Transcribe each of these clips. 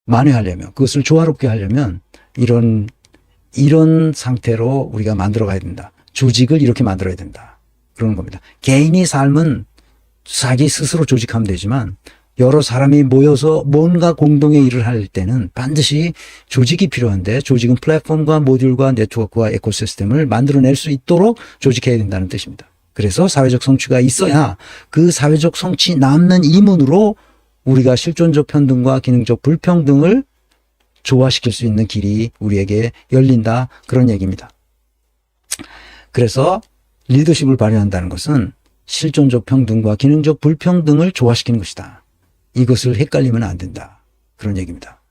만회하려면, 그것을 조화롭게 하려면 이런 상태로 우리가 만들어 가야 된다. 조직을 이렇게 만들어야 된다. 그러는 겁니다. 개인이 삶은 자기 스스로 조직하면 되지만 여러 사람이 모여서 뭔가 공동의 일을 할 때는 반드시 조직이 필요한데, 조직은 플랫폼과 모듈과 네트워크와 에코시스템을 만들어낼 수 있도록 조직해야 된다는 뜻입니다. 그래서 사회적 성취가 있어야 그 사회적 성취 남는 이문으로 우리가 실존적 평등과 기능적 불평등을 조화시킬 수 있는 길이 우리에게 열린다, 그런 얘기입니다. 그래서 리더십을 발휘한다는 것은 실존적 평등과 기능적 불평등을 조화시키는 것이다. 이것을 헷갈리면 안 된다, 그런 얘기입니다.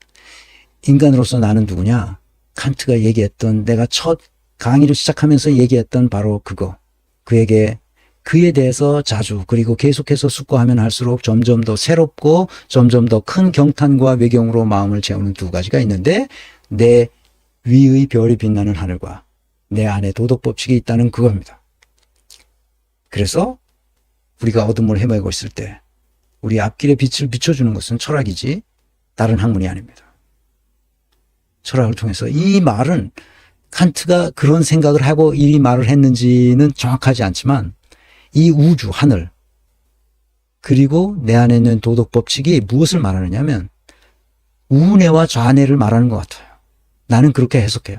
인간으로서 나는 누구냐? 칸트가 얘기했던, 내가 첫 강의를 시작하면서 얘기했던 바로 그거. 그에 대해서 자주, 그리고 계속해서 숙고하면 할수록 점점 더 새롭고 점점 더 큰 경탄과 외경으로 마음을 채우는 두 가지가 있는데, 내 위의 별이 빛나는 하늘과 내 안에 도덕 법칙이 있다는 그겁니다. 그래서 우리가 어둠을 헤매고 있을 때 우리 앞길에 빛을 비춰주는 것은 철학이지 다른 학문이 아닙니다. 철학을 통해서, 이 말은 칸트가 그런 생각을 하고 이 말을 했는지는 정확하지 않지만, 이 우주, 하늘, 그리고 내 안에 있는 도덕 법칙이 무엇을 말하느냐면 우뇌와 좌뇌를 말하는 것 같아요. 나는 그렇게 해석해요.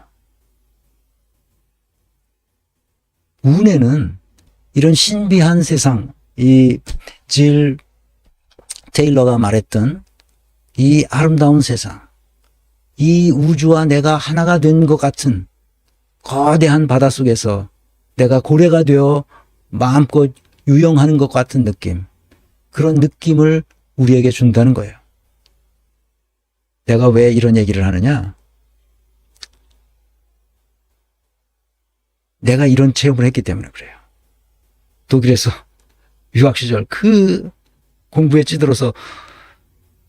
우뇌는 이런 신비한 세상, 이 질 테일러가 말했던 이 아름다운 세상, 이 우주와 내가 하나가 된 것 같은 거대한 바닷속에서 내가 고래가 되어 마음껏 유영하는 것 같은 느낌, 그런 느낌을 우리에게 준다는 거예요. 내가 왜 이런 얘기를 하느냐? 내가 이런 체험을 했기 때문에 그래요. 독일에서 유학 시절 그 공부에 찌들어서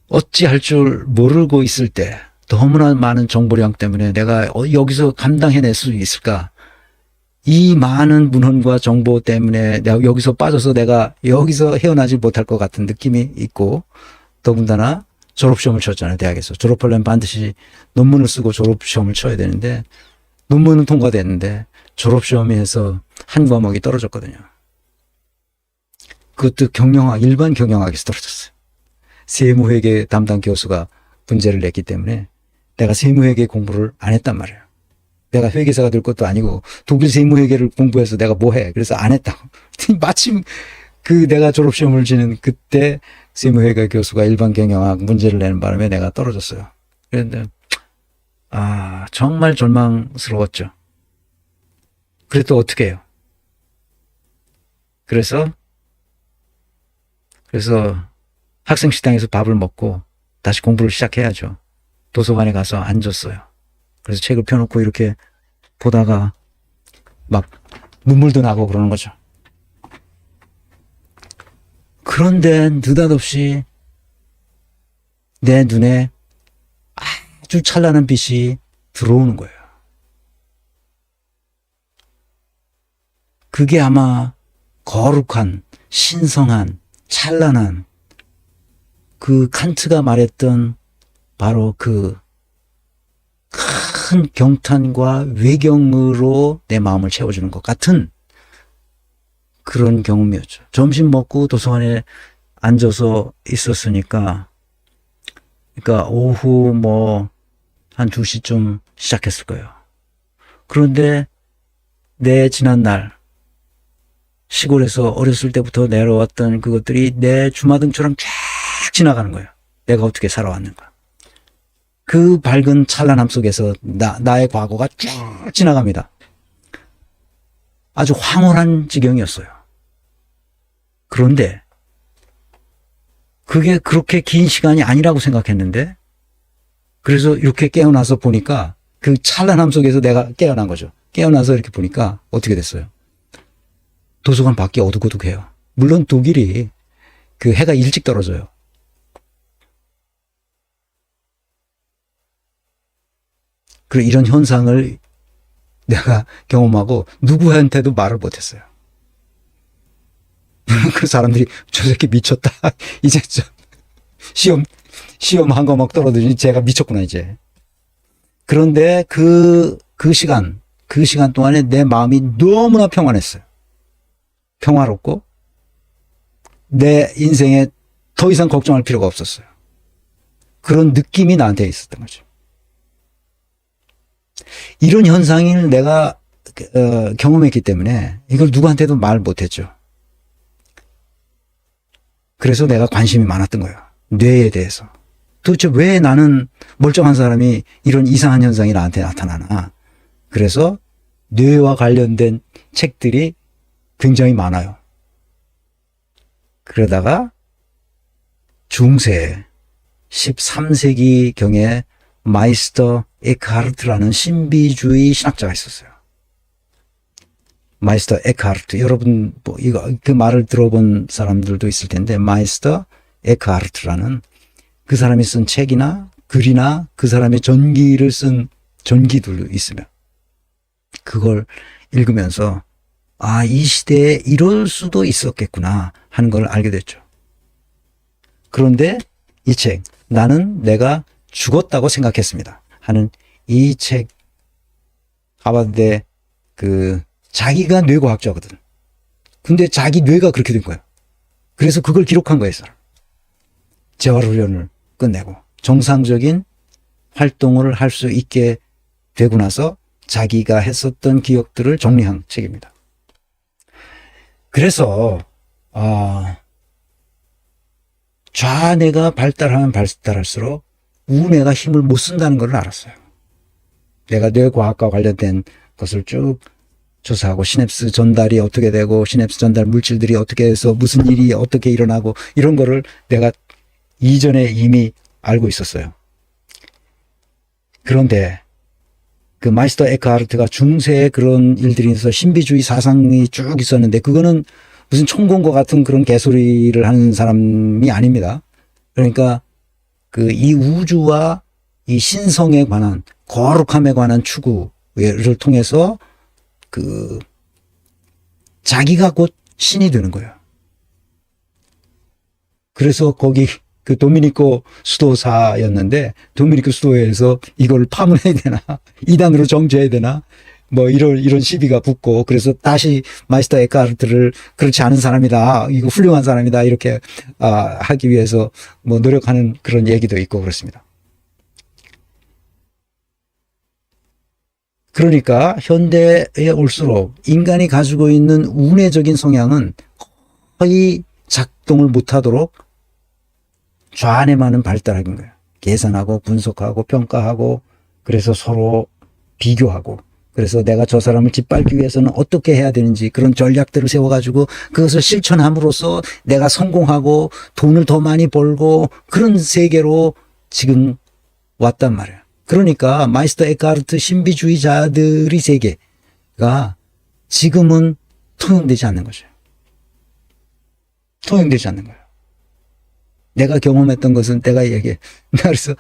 어찌할 줄 모르고 있을 때, 너무나 많은 정보량 때문에 내가 여기서 감당해낼 수 있을까? 이 많은 문헌과 정보 때문에 내가 여기서 빠져서 내가 여기서 헤어나지 못할 것 같은 느낌이 있고, 더군다나 졸업시험을 쳤잖아요. 대학에서 졸업하려면 반드시 논문을 쓰고 졸업시험을 쳐야 되는데, 논문은 통과됐는데 졸업시험에서 한 과목이 떨어졌거든요. 그것도 경영학, 일반 경영학에서 떨어졌어요. 세무회계 담당 교수가 문제를 냈기 때문에 내가 세무회계 공부를 안 했단 말이에요. 내가 회계사가 될 것도 아니고 독일 세무회계를 공부해서 내가 뭐 해? 그래서 안 했다고. 마침 그 내가 졸업시험을 치는 그때 세무회계 교수가 일반 경영학 문제를 내는 바람에 내가 떨어졌어요. 그런데 정말 절망스러웠죠. 그래도 어떻게 해요? 그래서 학생 식당에서 밥을 먹고 다시 공부를 시작해야죠. 도서관에 가서 앉았어요. 그래서 책을 펴놓고 이렇게 보다가 막 눈물도 나고 그러는 거죠. 그런데 느닷없이 내 눈에 아주 찬란한 빛이 들어오는 거예요. 그게 아마 거룩한, 신성한, 찬란한 그 칸트가 말했던 바로 그 큰 경탄과 외경으로 내 마음을 채워주는 것 같은 그런 경험이었죠. 점심 먹고 도서관에 앉아서 있었으니까, 그러니까 오후 한 2시쯤 시작했을 거예요. 그런데 내 지난날 시골에서 어렸을 때부터 내려왔던 그것들이 내 주마등처럼 쫙 지나가는 거예요. 내가 어떻게 살아왔는가. 그 밝은 찬란함 속에서 나의 과거가 쫙 지나갑니다. 아주 황홀한 지경이었어요. 그런데 그게 그렇게 긴 시간이 아니라고 생각했는데, 그래서 이렇게 깨어나서 보니까 그 찬란함 속에서 내가 깨어난 거죠. 깨어나서 이렇게 보니까 어떻게 됐어요? 도서관 밖이 어둑어둑해요. 물론 독일이 그 해가 일찍 떨어져요. 그리고 이런 현상을 내가 경험하고 누구한테도 말을 못했어요. 그 사람들이 저 새끼 미쳤다. 이제 좀 시험 한 거 막 떨어지니 제가 미쳤구나, 이제. 그런데 그 시간 동안에 내 마음이 너무나 평안했어요. 평화롭고, 내 인생에 더 이상 걱정할 필요가 없었어요. 그런 느낌이 나한테 있었던 거죠. 이런 현상을 내가 경험했기 때문에 이걸 누구한테도 말 못했죠. 그래서 내가 관심이 많았던 거예요. 뇌에 대해서. 도대체 왜 나는 멀쩡한 사람이 이런 이상한 현상이 나한테 나타나나. 그래서 뇌와 관련된 책들이 굉장히 많아요. 그러다가 중세 13세기경에 마이스터 에크하르트라는 신비주의 신학자가 있었어요. 마이스터 에크하르트. 여러분, 그 말을 들어본 사람들도 있을 텐데, 마이스터 에크하르트라는 그 사람이 쓴 책이나 글이나 그 사람의 전기를 쓴 전기들도 있으면, 그걸 읽으면서, 아, 이 시대에 이럴 수도 있었겠구나 하는 걸 알게 됐죠. 그런데 이 책, 나는 내가 죽었다고 생각했습니다 하는 이 책, 하버드대 자기가 뇌과학자거든. 근데 자기 뇌가 그렇게 된 거야. 그래서 그걸 기록한 거예요. 재활훈련을 끝내고 정상적인 활동을 할 수 있게 되고 나서 자기가 했었던 기억들을 정리한 책입니다. 그래서 좌뇌가 발달하면 발달할수록 우뇌가 힘을 못 쓴다는 걸 알았어요. 내가 뇌과학과 관련된 것을 쭉 조사하고 시냅스 전달이 어떻게 되고 시냅스 전달 물질들이 어떻게 해서 무슨 일이 어떻게 일어나고 이런 거를 내가 이전에 이미 알고 있었어요. 그런데 그 마이스터 에크하르트가 중세에 그런 일들이 있어서 신비주의 사상이 쭉 있었는데 그거는 무슨 총공과 같은 그런 개소리를 하는 사람이 아닙니다. 그러니까 이 우주와 이 신성에 관한 거룩함에 관한 추구를 통해서 자기가 곧 신이 되는 거예요. 그래서 거기 도미니코 수도사였는데 도미니코 수도에서 이걸 파문해야 되나 이단으로 정죄해야 되나 뭐 이런 시비가 붙고 그래서 다시 마이스터 에크하르트를 그렇지 않은 사람이다, 이거 훌륭한 사람이다 이렇게 하기 위해서 뭐 노력하는 그런 얘기도 있고 그렇습니다. 그러니까 현대에 올수록 인간이 가지고 있는 우뇌적인 성향은 거의 작동을 못하도록 좌뇌만은 발달한 거예요. 계산하고 분석하고 평가하고 그래서 서로 비교하고 그래서 내가 저 사람을 짓밟기 위해서는 어떻게 해야 되는지 그런 전략들을 세워가지고 그것을 실천함으로써 내가 성공하고 돈을 더 많이 벌고 그런 세계로 지금 왔단 말이에요. 그러니까 마이스터 에크하르트 신비주의자들의 세계가 지금은 통용되지 않는 거죠. 통용되지 않는 거예요. 내가 경험했던 것은 내가 얘기해. 그래서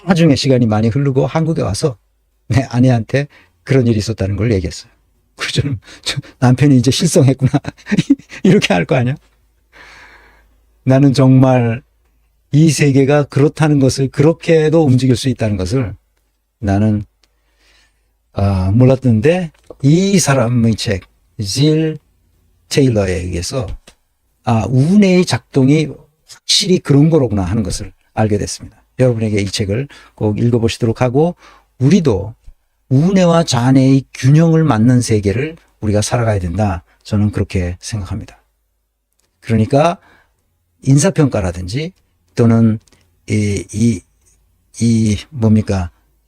나중에 시간이 많이 흐르고 한국에 와서 내 아내한테 그런 일이 있었다는 걸 얘기했어요. 그래서 저는 남편이 이제 실성했구나 이렇게 할 거 아니야. 나는 정말 이 세계가 그렇다는 것을 그렇게도 움직일 수 있다는 것을 나는 몰랐는데 이 사람의 책 질 테일러에 의해서 우뇌의 작동이 확실히 그런 거로구나 하는 것을 알게 됐습니다. 여러분에게 이 책을 꼭 읽어보시도록 하고 우리도 우뇌와 좌뇌의 균형을 맞는 세계를 우리가 살아가야 된다. 저는 그렇게 생각합니다. 그러니까 인사평가라든지 또는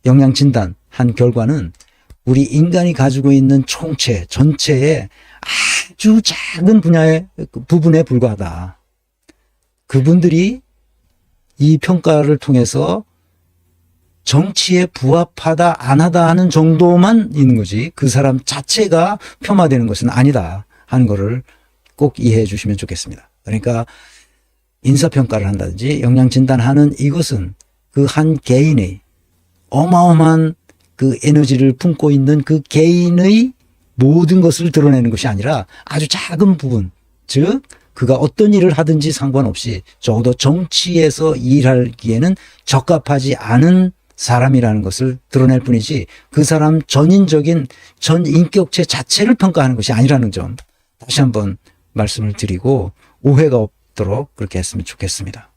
영양진단 한 결과는 우리 인간이 가지고 있는 총체 전체의 아주 작은 분야의 부분에 불과하다. 그분들이 이 평가를 통해서 정치에 부합하다 안 하다 하는 정도만 있는 거지 그 사람 자체가 폄하되는 것은 아니다 하는 것을 꼭 이해해 주시면 좋겠습니다. 그러니까 인사평가를 한다든지 영양진단하는 이것은 그 한 개인의 어마어마한 그 에너지를 품고 있는 그 개인의 모든 것을 드러내는 것이 아니라 아주 작은 부분, 즉 그가 어떤 일을 하든지 상관없이 적어도 정치에서 일하기에는 적합하지 않은 사람이라는 것을 드러낼 뿐이지 그 사람 전인적인 전 인격체 자체를 평가하는 것이 아니라는 점 다시 한번 말씀을 드리고 오해가 없도록 그렇게 했으면 좋겠습니다.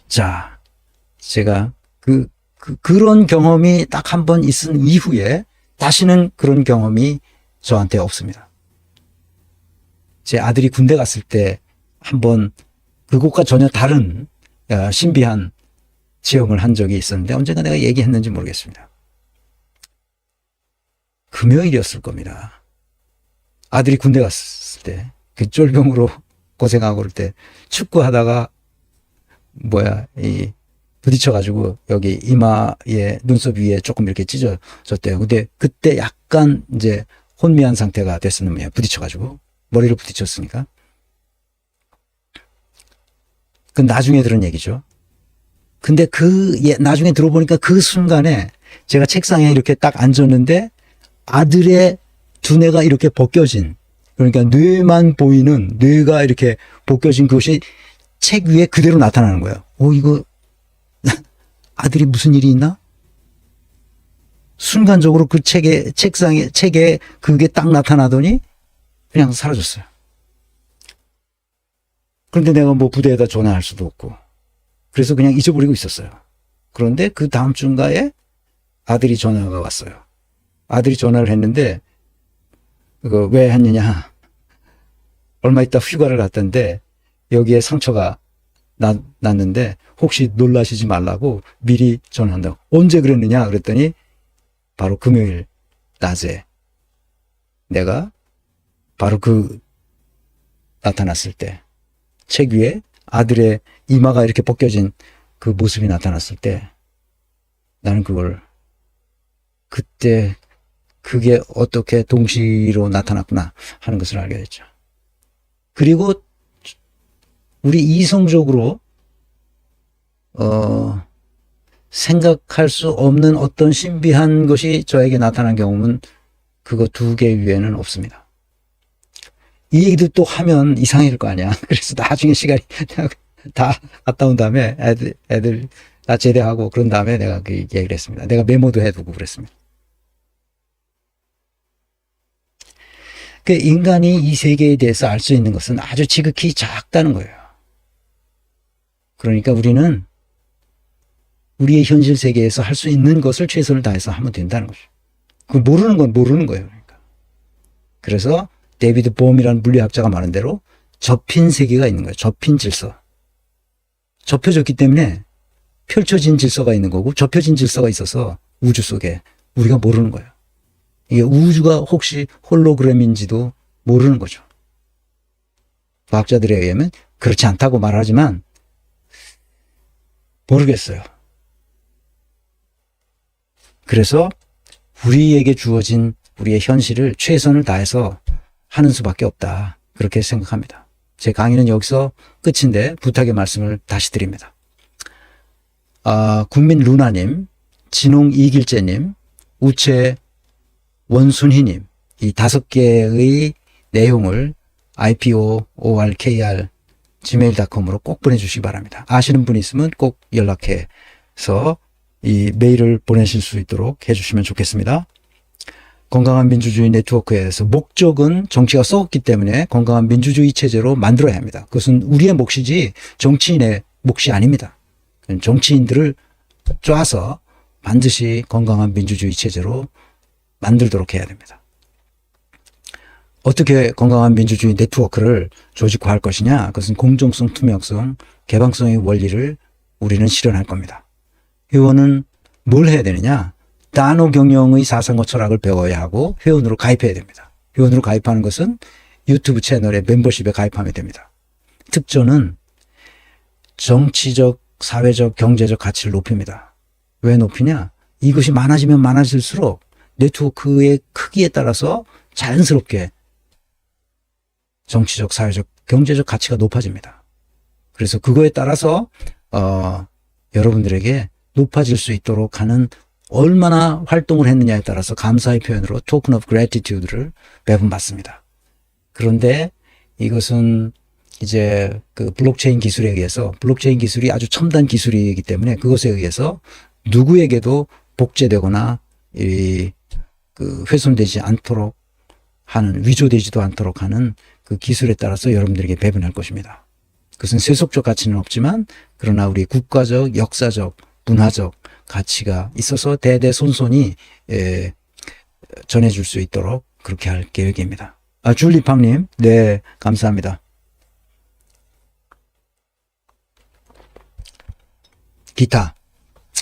자, 제가 그런 경험이 딱 한 번 있은 이후에 다시는 그런 경험이 저한테 없습니다. 제 아들이 군대 갔을 때 한번 그곳과 전혀 다른 신비한 체험을 한 적이 있었는데 언젠가 내가 얘기했는지 모르겠습니다. 금요일이었을 겁니다. 아들이 군대 갔을 때 그 쫄병으로 고생하고 그럴 때 축구하다가 부딪혀가지고 여기 이마에 눈썹 위에 조금 이렇게 찢어졌대요. 근데 그때 약간 이제 혼미한 상태가 됐었는 거예요. 부딪혀가지고 머리를 부딪혔으니까. 그 나중에 들은 얘기죠. 근데 나중에 들어보니까 그 순간에 제가 책상에 이렇게 딱 앉았는데 아들의 두뇌가 이렇게 벗겨진, 그러니까 뇌만 보이는 뇌가 이렇게 벗겨진 그것이 책 위에 그대로 나타나는 거예요. 이거 아들이 무슨 일이 있나? 순간적으로 그 책에 그게 딱 나타나더니 그냥 사라졌어요. 그런데 내가 뭐 부대에다 전화할 수도 없고 그래서 그냥 잊어버리고 있었어요. 그런데 그 다음 주인가에 아들이 전화가 왔어요. 아들이 전화를 했는데 그거 왜 했느냐? 얼마 있다 휴가를 갔던데 여기에 상처가 났는데 혹시 놀라시지 말라고 미리 전화한다고. 언제 그랬느냐? 그랬더니 바로 금요일 낮에 내가 바로 나타났을 때 책 위에 아들의 이마가 이렇게 벗겨진 그 모습이 나타났을 때 나는 그때 그게 어떻게 동시로 나타났구나 하는 것을 알게 됐죠. 그리고 우리 이성적으로 생각할 수 없는 어떤 신비한 것이 저에게 나타난 경험은 그거 2개 위에는 없습니다. 이 얘기도 또 하면 이상할 거 아니야. 그래서 나중에 시간이 다 갔다 온 다음에 애들 다 제대하고 그런 다음에 내가 그 얘기를 했습니다. 내가 메모도 해두고 그랬습니다. 그 인간이 이 세계에 대해서 알 수 있는 것은 아주 지극히 작다는 거예요. 그러니까 우리는 우리의 현실 세계에서 할 수 있는 것을 최선을 다해서 하면 된다는 거죠. 그 모르는 건 모르는 거예요. 그러니까. 그래서 데이비드 봄이라는 물리학자가 말한 대로 접힌 세계가 있는 거예요. 접힌 질서. 접혀졌기 때문에 펼쳐진 질서가 있는 거고 접혀진 질서가 있어서 우주 속에 우리가 모르는 거예요. 이게 우주가 혹시 홀로그램인지도 모르는 거죠. 과학자들에 의하면 그렇지 않다고 말하지만 모르겠어요. 그래서 우리에게 주어진 우리의 현실을 최선을 다해서 하는 수밖에 없다. 그렇게 생각합니다. 제 강의는 여기서 끝인데 부탁의 말씀을 다시 드립니다. 국민 루나님, 진홍 이길재님, 우체 원순희님 이 5개의 내용을 iporkr@gmail.com으로 꼭 보내주시기 바랍니다. 아시는 분이 있으면 꼭 연락해서 이 메일을 보내실 수 있도록 해주시면 좋겠습니다. 건강한 민주주의 네트워크에서 목적은 정치가 썩었기 때문에 건강한 민주주의 체제로 만들어야 합니다. 그것은 우리의 몫이지 정치인의 몫이 아닙니다. 정치인들을 쪼아서 반드시 건강한 민주주의 체제로 만들도록 해야 됩니다. 어떻게 건강한 민주주의 네트워크를 조직화할 것이냐? 그것은 공정성, 투명성, 개방성의 원리를 우리는 실현할 겁니다. 회원은 뭘 해야 되느냐? 다노 경영의 사상과 철학을 배워야 하고 회원으로 가입해야 됩니다. 회원으로 가입하는 것은 유튜브 채널에 멤버십에 가입하면 됩니다. 특전은 정치적, 사회적, 경제적 가치를 높입니다. 왜 높이냐? 이것이 많아지면 많아질수록 네트워크의 크기에 따라서 자연스럽게 정치적, 사회적, 경제적 가치가 높아집니다. 그래서 그거에 따라서 여러분들에게 높아질 수 있도록 하는 얼마나 활동을 했느냐에 따라서 감사의 표현으로 토큰 오브 그래티튜드를 배분받습니다. 그런데 이것은 이제 그 블록체인 기술에 의해서, 블록체인 기술이 아주 첨단 기술이기 때문에 그것에 의해서 누구에게도 복제되거나 그 훼손되지 않도록 하는, 위조되지도 않도록 하는 그 기술에 따라서 여러분들에게 배분할 것입니다. 그것은 세속적 가치는 없지만 그러나 우리 국가적, 역사적, 문화적 가치가 있어서 대대손손이 전해줄 수 있도록 그렇게 할 계획입니다. 줄리팡님, 네, 감사합니다. 기타,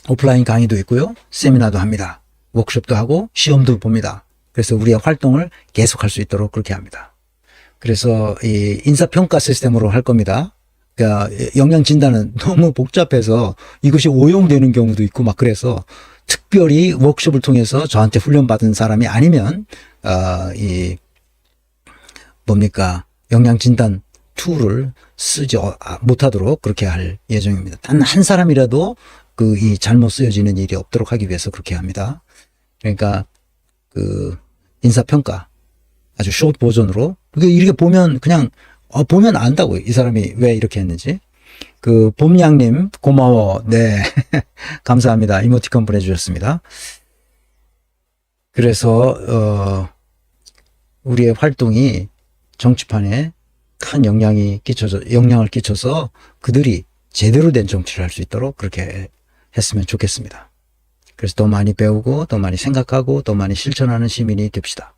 오프라인 강의도 있고요. 세미나도 합니다. 워크숍도 하고 시험도 봅니다. 그래서 우리의 활동을 계속할 수 있도록 그렇게 합니다. 그래서 이 인사평가 시스템으로 할 겁니다. 그러니까 영양 진단은 너무 복잡해서 이것이 오용되는 경우도 있고 막 그래서 특별히 워크숍을 통해서 저한테 훈련받은 사람이 아니면 이 뭡니까 영양 진단 툴을 쓰지 못하도록 그렇게 할 예정입니다. 단 한 사람이라도 그 이 잘못 쓰여지는 일이 없도록 하기 위해서 그렇게 합니다. 그러니까 그 인사평가 아주 숏 버전으로 이렇게 보면 그냥 보면 안다고요. 이 사람이 왜 이렇게 했는지. 그 봄양님 고마워. 네. 감사합니다. 이모티콘 보내주셨습니다. 그래서 우리의 활동이 정치판에 큰 영향을 끼쳐서 그들이 제대로 된 정치를 할 수 있도록 그렇게 했으면 좋겠습니다. 그래서 더 많이 배우고 더 많이 생각하고 더 많이 실천하는 시민이 됩시다.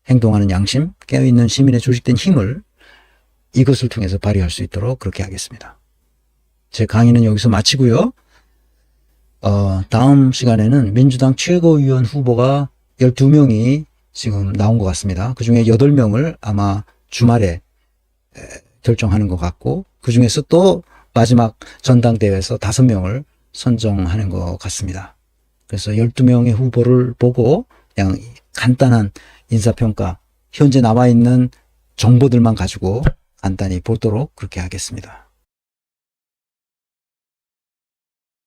행동하는 양심, 깨어있는 시민의 조직된 힘을 이것을 통해서 발휘할 수 있도록 그렇게 하겠습니다. 제 강의는 여기서 마치고요. 다음 시간에는 민주당 최고위원 후보가 12명이 지금 나온 것 같습니다. 그 중에 8명을 아마 주말에 결정하는 것 같고 그 중에서 또 마지막 전당대회에서 5명을 선정하는 것 같습니다. 그래서 12명의 후보를 보고 그냥 간단한 인사평가, 현재 나와 있는 정보들만 가지고 간단히 보도록 그렇게 하겠습니다.